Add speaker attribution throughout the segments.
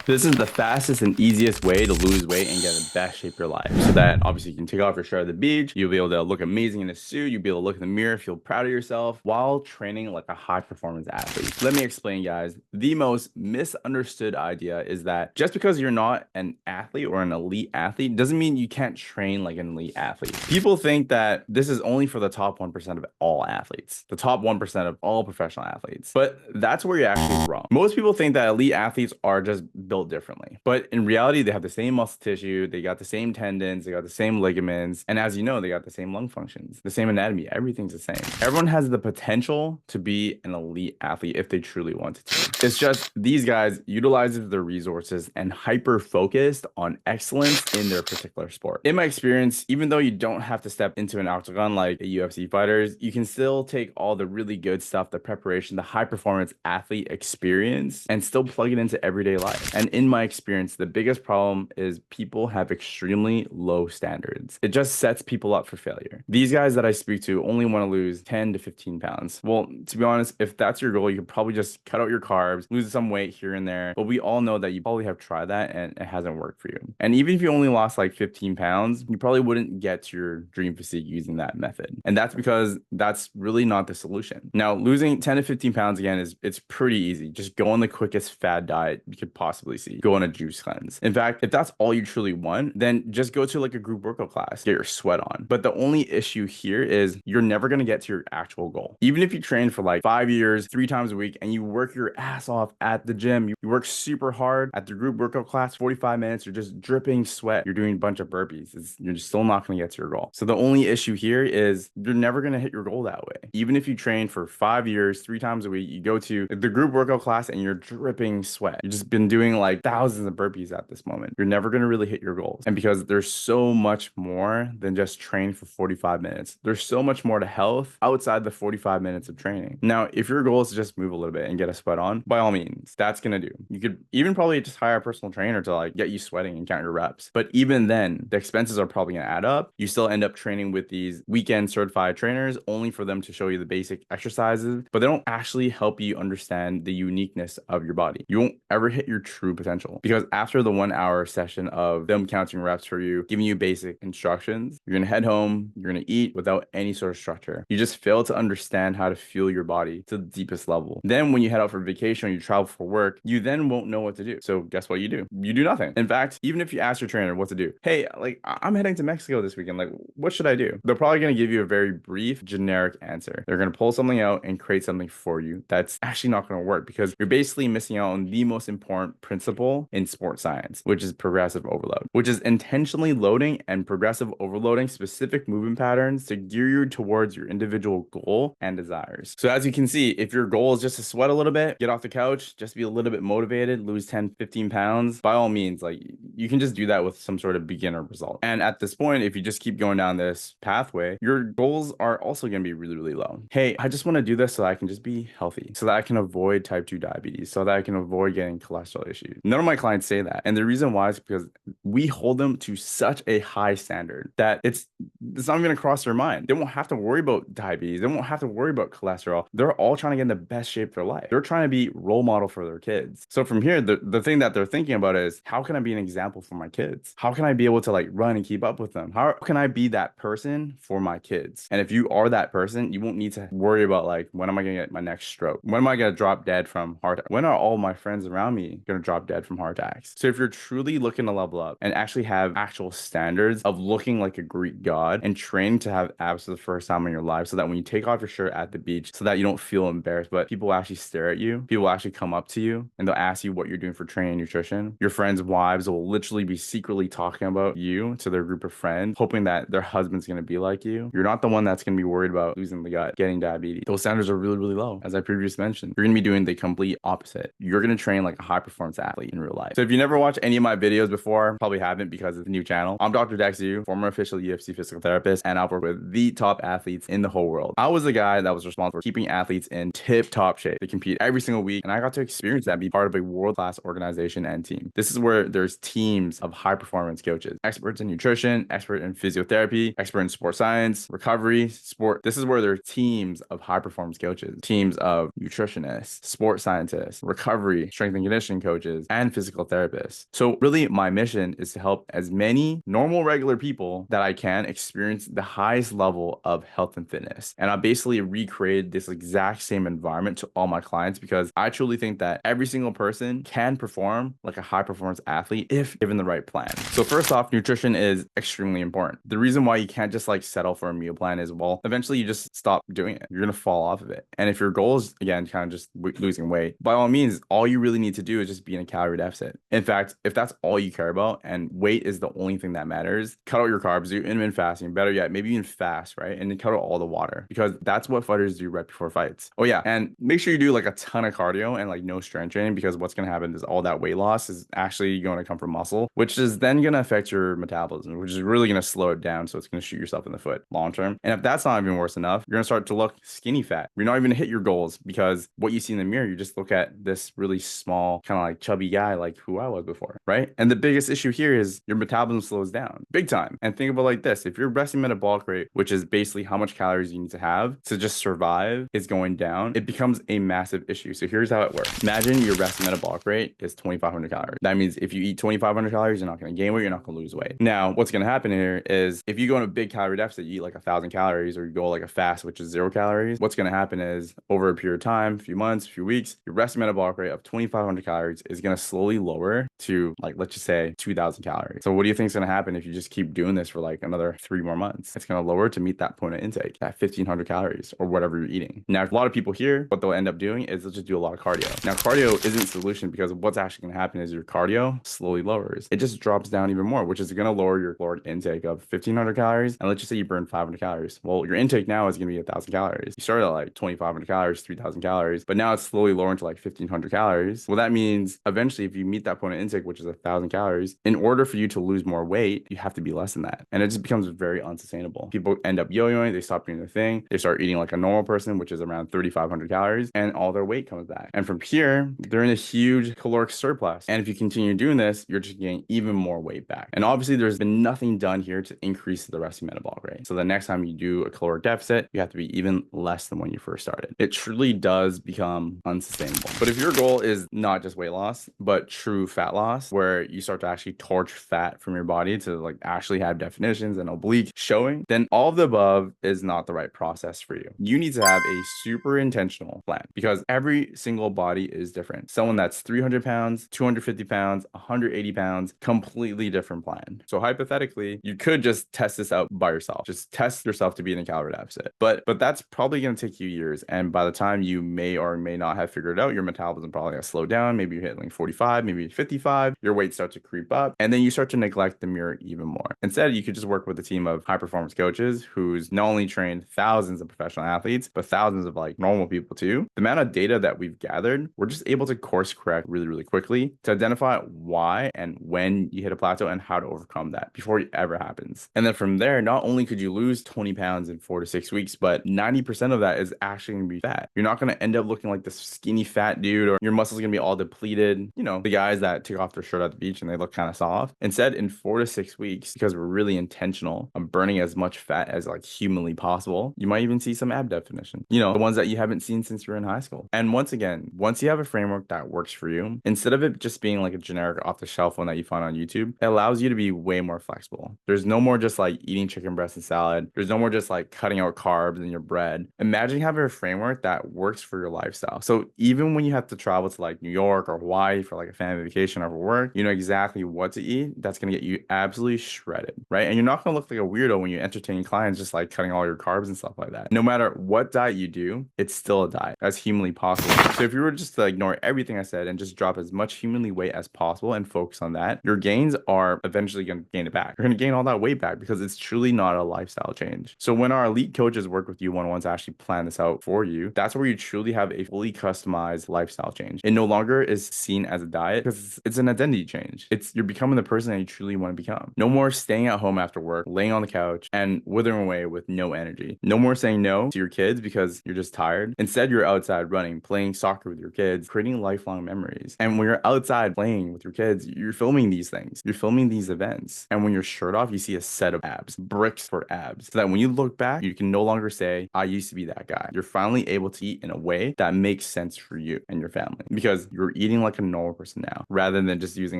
Speaker 1: This is the fastest and easiest way to lose weight and get in the best shape of your life. So that obviously you can take off your shirt at the beach, you'll be able to look amazing in a suit, you'll be able to look in the mirror, feel proud of yourself while training like a high performance athlete. Let me explain, guys. The most misunderstood idea is that just because you're not an athlete or an elite athlete doesn't mean you can't train like an elite athlete. People think that this is only for the top 1% of all athletes, the top 1% of all professional athletes. But that's where you're actually wrong. Most people think that elite athletes are just built differently. But in reality, they have the same muscle tissue, they got the same tendons, they got the same ligaments, and as you know, they got the same lung functions, the same anatomy, everything's the same. Everyone has the potential to be an elite athlete if they truly wanted to. It's just these guys utilizes their resources and hyper focused on excellence in their particular sport. In my experience, even though you don't have to step into an octagon like a UFC fighters, you can still take all the really good stuff, the preparation, the high performance athlete experience, and still plug it into everyday life. And in my experience, the biggest problem is people have extremely low standards. It just sets people up for failure. These guys that I speak to only want to lose 10 to 15 pounds. Well, to be honest, if that's your goal, you could probably just cut out your carbs, lose some weight here and there. But we all know that you probably have tried that and it hasn't worked for you. And even if you only lost like 15 pounds, you probably wouldn't get to your dream physique using that method. And that's because that's really not the solution. Now, losing 10 to 15 pounds again it's pretty easy. Just go on the quickest fad diet you could possibly see. Go on a juice cleanse. In fact, if that's all you truly want, then just go to like a group workout class, get your sweat on. But the only issue here is you're never going to get to your actual goal. Even if you train for like 5 years, 3 times a week, and you work your ass off at the gym, you work super hard at the group workout class, 45 minutes, you're just dripping sweat, you're doing a bunch of burpees, you're just still not going to get to your goal. So the only issue here is you're never going to hit your goal that way. Even if you train for 5 years, 3 times a week, you go to the group workout class and you're dripping sweat. You've just been doing like thousands of burpees at this moment. You're never going to really hit your goals. And because there's so much more than just train for 45 minutes, there's so much more to health outside the 45 minutes of training. Now, if your goal is to just move a little bit and get a sweat on, by all means, that's going to do. You could even probably just hire a personal trainer to like get you sweating and count your reps. But even then, the expenses are probably going to add up. You still end up training with these weekend certified trainers only for them to show you the basic exercises, but they don't actually help you understand the uniqueness of your body. You won't ever hit your true potential because after the 1 hour session of them counting reps for you, giving you basic instructions, you're going to head home, you're going to eat without any sort of structure. You just fail to understand how to feel your body to the deepest level. Then when you head out for vacation or you travel for work, you then won't know what to do. So guess what you do? You do nothing. In fact, even if you ask your trainer what to do, hey, like I'm heading to Mexico this weekend, like what should I do? They're probably going to give you a very brief, generic answer. They're going to pull something out and create something for you that's actually not going to work because you're basically missing out on the most important principle in sports science, which is progressive overload, which is intentionally loading and progressive overloading specific movement patterns to gear you towards your individual goal and desires. So as you can see, if your goal is just to sweat a little bit, get off the couch, just be a little bit motivated, lose 10, 15 pounds, by all means, like you can just do that with some sort of beginner result. And at this point, if you just keep going down this pathway, your goals are also going to be really, really low. Hey, I just want to do this so that I can just be healthy, so that I can avoid type 2 diabetes, so that I can avoid getting cholesterol issues. None of my clients say that. And the reason why is because we hold them to such a high standard that it's not even going to cross their mind. They won't have to worry about diabetes. They won't have to worry about cholesterol. They're all trying to get in the best shape of their life. They're trying to be role model for their kids. So from here, the thing that they're thinking about is, how can I be an example for my kids? How can I be able to like run and keep up with them? How can I be that person for my kids? And if you are that person, you won't need to worry about like, when am I going to get my next stroke? When am I going to drop dead from heart attack? When are all my friends around me going to drop dead from heart attacks? So if you're truly looking to level up and actually have actual standards of looking like a Greek god and train to have abs for the first time in your life, so that when you take off your shirt at the beach, so that you don't feel embarrassed, but people actually stare at you, people will actually come up to you and they'll ask you what you're doing for training and nutrition. Your friends' wives will literally be secretly talking about you to their group of friends, hoping that their husband's going to be like you. You're not the one that's going to be worried about losing the gut, getting diabetes. Those standards are really, really low. As I previously mentioned, you're going to be doing the complete opposite. You're going to train like a high performance athlete in real life. So if you never watched any of my videos before, probably haven't because it's a new channel. I'm Dr. Dex Yu, former official UFC physical therapist, and I've worked with the top athletes in the whole world. I was the guy that was responsible for keeping athletes in tip-top shape. They compete every single week, and I got to experience that, be part of a world-class organization and team. This is where there's team teams of high performance coaches, experts in nutrition, expert in physiotherapy, expert in sports science, recovery, sport. This is where there are teams of high performance coaches, teams of nutritionists, sports scientists, recovery, strength and conditioning coaches, and physical therapists. So really my mission is to help as many normal, regular people that I can experience the highest level of health and fitness. And I basically recreated this exact same environment to all my clients because I truly think that every single person can perform like a high performance athlete if given the right plan. So first off, nutrition is extremely important. The reason why you can't just like settle for a meal plan is, well, eventually you just stop doing it. You're going to fall off of it. And if your goal is, again, kind of just losing weight, by all means, all you really need to do is just be in a calorie deficit. In fact, if that's all you care about and weight is the only thing that matters, cut out your carbs, do intermittent fasting, better yet, maybe even fast, right? And then cut out all the water because that's what fighters do right before fights. Oh yeah, and make sure you do like a ton of cardio and like no strength training because what's going to happen is all that weight loss is actually going to come from muscle, which is then going to affect your metabolism, which is really going to slow it down. So it's going to shoot yourself in the foot long term. And if that's not even worse enough, you're going to start to look skinny fat. You're not even going to hit your goals because what you see in the mirror, you just look at this really small, kind of like chubby guy, like who I was before, right? And the biggest issue here is your metabolism slows down big time. And think about it like this: if your resting metabolic rate, which is basically how much calories you need to have to just survive, is going down, it becomes a massive issue. So here's how it works. Imagine your resting metabolic rate is 2,500 calories. That means if you eat 2,500 calories, you're not going to gain weight, you're not going to lose weight. Now, what's going to happen here is if you go in a big calorie deficit, you eat like 1,000 calories, or you go like a fast, which is 0 calories, what's going to happen is over a period of time, a few months, a few weeks, your resting metabolic rate of 2,500 calories is going to slowly lower to like, let's just say 2,000 calories. So what do you think is going to happen if you just keep doing this for like another 3 more months? It's going to lower to meet that point of intake, that 1,500 calories or whatever you're eating. Now, a lot of people here, what they'll end up doing is they'll just do a lot of cardio. Now, cardio isn't a solution because what's actually going to happen is your cardio slowly lowers. It just drops down even more, which is going to lower your caloric intake of 1,500 calories. And let's just say you burn 500 calories. Well, your intake now is going to be 1,000 calories. You started at like 2,500 calories, 3,000 calories, but now it's slowly lowering to like 1,500 calories. Well, that means eventually if you meet that point of intake, which is 1,000 calories, in order for you to lose more weight, you have to be less than that. And it just becomes very unsustainable. People end up yo-yoing, they stop doing their thing, they start eating like a normal person, which is around 3,500 calories, and all their weight comes back. And from here, they're in a huge caloric surplus. And if you continue doing this, you're just getting even more weight back. And obviously, there's been nothing done here to increase the resting metabolic rate. So the next time you do a caloric deficit, you have to be even less than when you first started. It truly does become unsustainable. But if your goal is not just weight loss, but true fat loss, where you start to actually torch fat from your body to like actually have definitions and oblique showing, then all of the above is not the right process for you. You need to have a super intentional plan because every single body is different. Someone that's 300 pounds, 250 pounds, 180 pounds, completely different plan. So hypothetically, you could just test this out by yourself. Just test yourself to be in a calorie deficit. But that's probably going to take you years. And by the time you may or may not have figured it out, your metabolism probably going to slow down. Maybe you hit like 45, maybe 55, your weight starts to creep up, and then you start to neglect the mirror even more. Instead, you could just work with a team of high performance coaches who's not only trained thousands of professional athletes, but thousands of like normal people too. The amount of data that we've gathered, we're just able to course correct really, really quickly to identify why and when you hit a plateau and how to overcome that before it ever happens. And then from there, not only could you lose 20 pounds in 4 to 6 weeks, but 90% of that is actually going to be fat. You're not going to end up looking like this skinny fat dude, or your muscles going to be all depleted. You know, the guys that take off their shirt at the beach and they look kind of soft. Instead, in 4 to 6 weeks, because we're really intentional on burning as much fat as like humanly possible, you might even see some ab definition, you know, the ones that you haven't seen since you were in high school. And once again, once you have a framework that works for you, instead of it just being like a generic off the shelf one that you find on YouTube, it allows you to be way more flexible. There's no more just like eating chicken breast and salad. There's no more just like cutting out carbs in your bread. Imagine having a framework that works for your lifestyle. So even when you have to travel to like New York or Hawaii for like a family vacation or for work, you know exactly what to eat. That's going to get you absolutely shredded, right? And you're not going to look like a weirdo when you entertain clients just like cutting all your carbs and stuff like that. No matter what diet you do, it's still a diet as humanly possible. So if you were just to ignore everything I said and just drop as much humanly weight as possible and focus on that, your gains are eventually going to gain it back. You're going to gain all that weight back because it's truly not a lifestyle change. So when our elite coaches work with you one-on-one to actually plan this out for you, that's where you truly have a fully customized lifestyle change. It no longer is seen as a diet because it's an identity change. You're becoming the person that you truly want to become. No more staying at home after work, laying on the couch and withering away with no energy. No more saying no to your kids because you're just tired. Instead, you're outside running, playing soccer with your kids, creating lifelong memories. And when you're outside playing with your kids, You're filming these things. You're filming these events. And when you're shirt off, you see a set of abs, bricks for abs. So that when you look back, you can no longer say, I used to be that guy. You're finally able to eat in a way that makes sense for you and your family because you're eating like a normal person now, rather than just using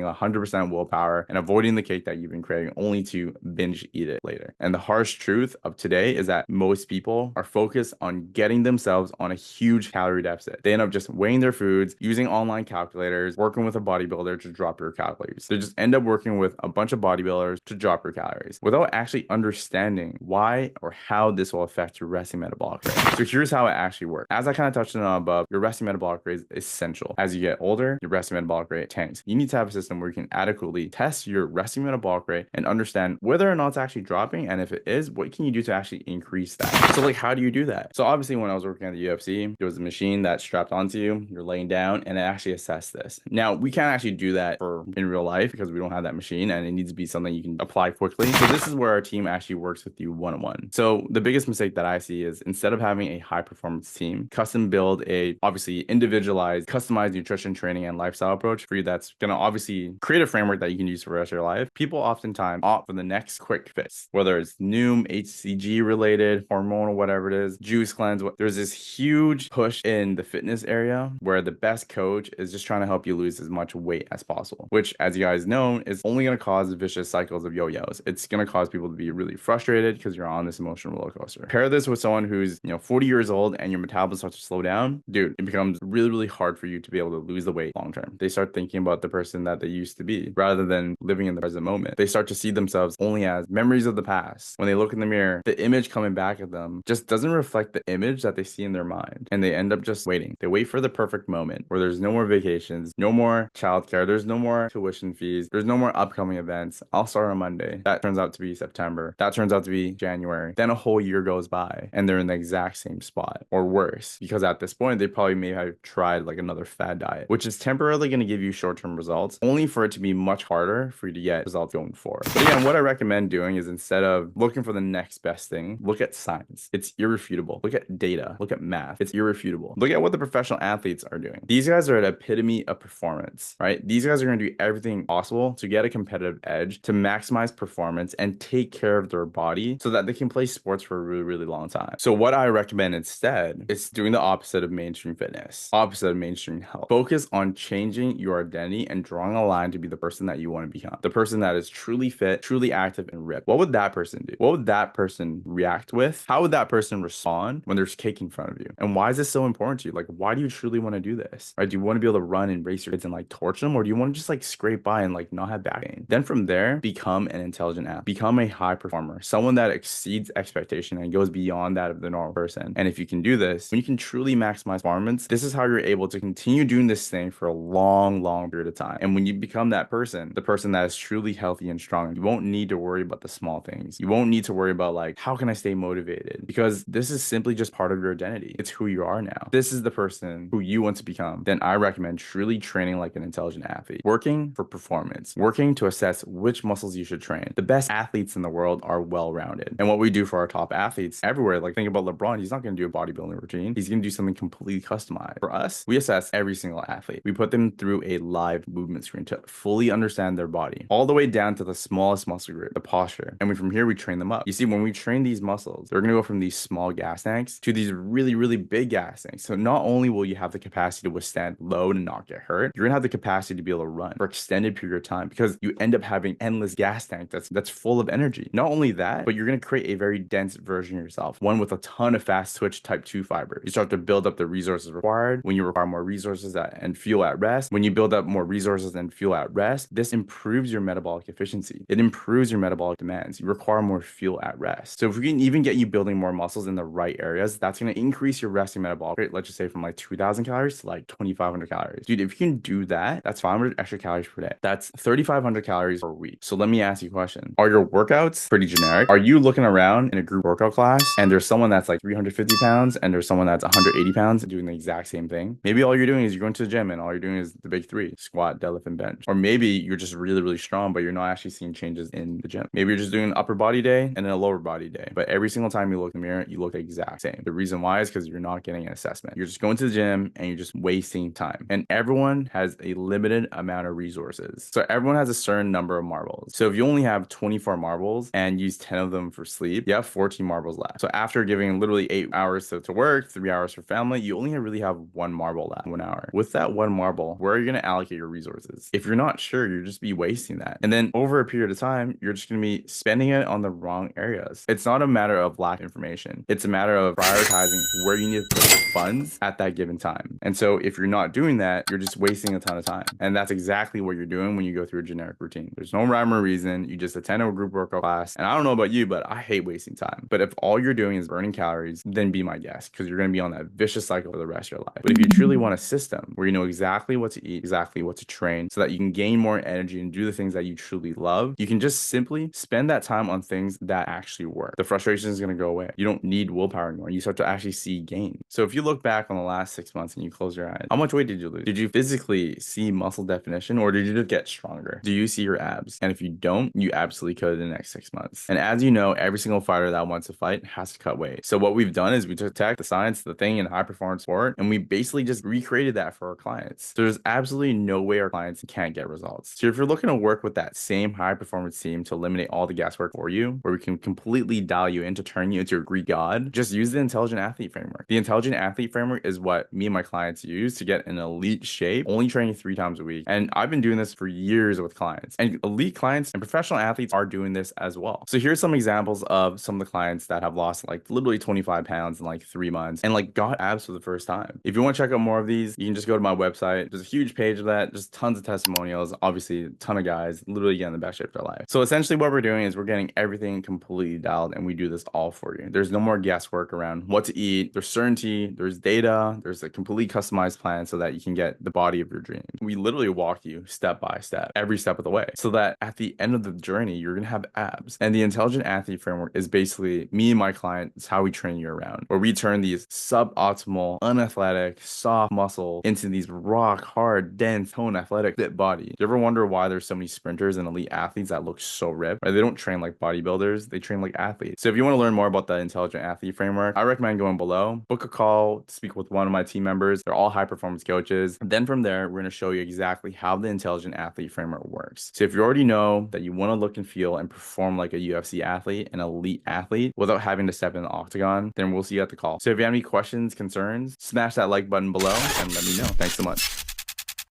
Speaker 1: 100% willpower and avoiding the cake that you've been craving only to binge eat it later. And the harsh truth of today is that most people are focused on getting themselves on a huge calorie deficit. They end up just weighing their foods, using online calculators, working with a bodybuilder to drop your calories. They just end up working with a bunch of bodybuilders to drop your calories without actually understanding why or how this will affect your resting metabolic rate. So here's how it actually works. As I kind of touched on above, your resting metabolic rate is essential. As you get older, your resting metabolic rate tanks. You need to have a system where you can adequately test your resting metabolic rate and understand whether or not it's actually dropping, and if it is, what can you do to actually increase that? So like, how do you do that? So obviously when I was working at the UFC, there was a machine that strapped onto you, you're laying down, and it actually assessed this. Now we can't actually do that in real life because we don't have that machine, and it needs to be something you can apply quickly. So this is where our team actually works with you one-on-one. So the biggest mistake that I see is, instead of having a high performance team, custom build a obviously individualized, customized nutrition training and lifestyle approach for you that's going to obviously create a framework that you can use for the rest of your life. People oftentimes opt for the next quick fix, whether it's Noom, HCG related, hormonal, whatever it is, juice cleanse. There's this huge push in the fitness area where the best coach is just trying to help you lose as much weight as possible, which, as you guys know, is only going to cause vicious cycles of yo-yos. It's going to cause people to be really frustrated because you're on this emotional roller coaster. Pair this with someone who's 40 years old and your metabolism starts to slow down, dude, it becomes really, really hard for you to be able to lose the weight long term. They start thinking about the person that they used to be rather than living in the present moment. They start to see themselves only as memories of the past. When they look in the mirror, the image coming back at them just doesn't reflect the image that they see in their mind, and they end up just waiting. They wait for the perfect moment where there's no more vacations, no more childcare, there's no more tuition fees, there's no more upcoming events. I'll start on Monday. That turns out to be September. That turns out to be January. Then a whole year goes by and they're in the exact same spot, or worse, because at this point they probably may have tried like another fad diet, which is temporarily going to give you short-term results, only for it to be much harder for you to get results going forward. But again, what I recommend doing is, instead of looking for the next best thing, look at science. It's irrefutable. Look at data. Look at math. It's irrefutable. Look at what the professional athletes are doing. These guys are an epitome of performance, right? These guys are going to do everything possible to get a competitive edge, to maximize performance and take care of their body so that they can play sports for a really, really long time. So what I recommend instead is doing the opposite of mainstream fitness, opposite of mainstream health. Focus on changing your identity and drawing a line to be the person that you want to become, the person that is truly fit, truly active, and ripped. What would that person do? What would that person react with? How would that person respond when there's cake in front of you? And why is this so important to you? Like, why do you truly want to do this? Right? Do you want to be able to run and race your kids and like torch them, or do you want to just like scrape by and like not have back pain? Then from there, become an intelligent athlete, become a high performer, someone that exceeds expectation and goes beyond that of the normal person. And if you can do this, when you can truly maximize performance, this is how you're able to continue doing this thing for a long, long period of time. And when you become that person, the person that is truly healthy and strong, you won't need to worry about the small things. You won't need to worry about like, how can I stay motivated? Because this is simply just part of your identity. It's who you are now. This is the person who you want to become. Then I recommend truly training like an intelligent athlete, working for performance, working to assess which muscles you should train. The best athletes in the world are well-rounded. And what we do for our top athletes everywhere, like think about LeBron, he's not going to do a bodybuilding routine. He's going to do something completely customized. For us, we assess every single athlete. We put them through a live movement screen to fully understand their body, all the way down to the smallest muscle group, the posture. And from here, we train them up. You see, when we train these muscles, they're going to go from these small gas tanks to these really, really big gas tanks. So not only will you have the capacity to withstand load and not get hurt, you're going to have the capacity to be able to run for extended period of time, because you end up having endless gas tank that's full of energy. Not only that, but you're going to create a very dense version of yourself, one with a ton of fast twitch type 2 fibers. You start to build up the resources required. When you require more resources and fuel at rest, when you build up more resources and fuel at rest, this improves your metabolic efficiency. It improves your metabolic demands. You require more fuel at rest. So if we can even get you building more muscles in the right areas, that's going to increase your resting metabolic rate, let's just say from like 2,000 calories to like 2,500 calories. Dude, if you can do that, that's 500 extra calories per day. That's 3,500 calories per week. So let me ask you a question. Are your workouts pretty generic? Are you looking around in a group workout class and there's someone that's like 350 pounds and there's someone that's 180 pounds doing the exact same thing? Maybe all you're doing is you're going to the gym and all you're doing is the big three: squat, deadlift, and bench. Or maybe you're just really, really strong, but you're not actually seeing changes in the gym. Maybe you're just doing an upper body day and then a lower body day. But every single time you look in the mirror, you look the exact same. The reason why is because you're not getting an assessment. You're just going to the gym and you're just wasting time. And everyone has a limited amount of resources resources. So everyone has a certain number of marbles. So if you only have 24 marbles and use 10 of them for sleep, you have 14 marbles left. So after giving literally 8 hours to work, 3 hours for family, you only really have one marble left, 1 hour. With that one marble, where are you going to allocate your resources? If you're not sure, you're just be wasting that. And then over a period of time, you're just going to be spending it on the wrong areas. It's not a matter of lack of information. It's a matter of prioritizing where you need to put your funds at that given time. And so if you're not doing that, you're just wasting a ton of time. And that's exactly what you're doing when you go through a generic routine. There's no rhyme or reason. You just attend a group workout class. And I don't know about you, but I hate wasting time. But if all you're doing is burning calories, then be my guest, because you're going to be on that vicious cycle for the rest of your life. But if you truly want a system where you know exactly what to eat, exactly what to train, so that you can gain more energy and do the things that you truly love, you can just simply spend that time on things that actually work. The frustration is going to go away. You don't need willpower anymore. You start to actually see gain. So if you look back on the last 6 months and you close your eyes, how much weight did you lose? Did you physically see muscle definition, or did you just get stronger? Do you see your abs? And if you don't, you absolutely could in the next 6 months. And as you know, every single fighter that wants to fight has to cut weight. So what we've done is we took tech, the science, the thing in high performance sport, and we basically just recreated that for our clients. So there's absolutely no way our clients can't get results. So if you're looking to work with that same high performance team to eliminate all the guesswork for you, where we can completely dial you in to turn you into a Greek god, just use the Intelligent Athlete Framework. The Intelligent Athlete Framework is what me and my clients use to get an elite shape, only training 3 times a week. And I've been doing this for years with clients, and elite clients and professional athletes are doing this as well. So here's some examples of some of the clients that have lost like literally 25 pounds in like 3 months and like got abs for the first time. If you want to check out more of these, you can just go to my website. There's a huge page of that, just tons of testimonials, obviously a ton of guys literally getting the best shape of their life. So essentially what we're doing is we're getting everything completely dialed, and we do this all for you. There's no more guesswork around what to eat. There's certainty, there's data, there's a completely customized plan so that you can get the body of your dreams. We literally walk you step by step, every step of the way, so that at the end of the journey, you're going to have abs. And the Intelligent Athlete Framework is basically me and my client, it's how we train you around, where we turn these suboptimal, unathletic, soft muscle into these rock hard, dense, tone athletic fit body. Do you ever wonder why there's so many sprinters and elite athletes that look so ripped? Right? They don't train like bodybuilders, they train like athletes. So if you want to learn more about the Intelligent Athlete Framework, I recommend going below, book a call to speak with one of my team members. They're all high performance coaches. And then from there, we're going to show you exactly how the Intelligent Athlete Framework works. So if you already know that you want to look and feel and perform like a UFC athlete, an elite athlete, without having to step in the octagon, then we'll see you at the call. So if you have any questions, concerns, smash that like button below and let me know. Thanks so much.